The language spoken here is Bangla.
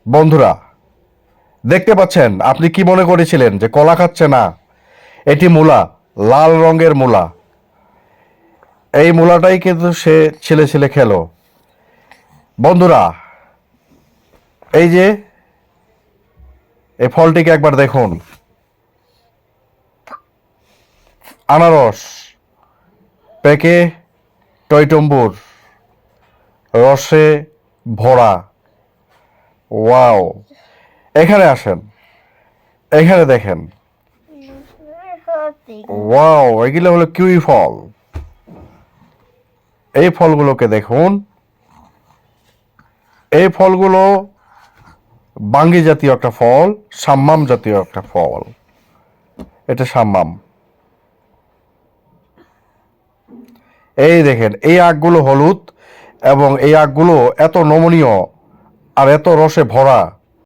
বন্ধুরা, দেখতে পাচ্ছেন, আপনি কি মনে করেছিলেন যে কলা খাচ্ছে না? এটি মূলা, লাল রঙের মূলা। এই মূলাটাই কিন্তু সে ছিলে ছিলে খেলো। বন্ধুরা, এই যে এই ফলটিকে একবার দেখুন। আনারস, পেকে টইটম্বুর, রসে ভরা। ওয়াও! এখানে আসেন, এখানে দেখেন। ওয়াও, এগুলো হলো কিউই ফল। এই ফলগুলোকে দেখুন। এই ফলগুলো বাঙ্গি জাতীয় একটা ফল, সাম্মাম জাতীয় একটা ফল। এটা সাম্মাম। এই দেখেন, এই আখগুলো হলুদ এবং এই আখগুলো এত নমনীয় আর এত রসে ভরা।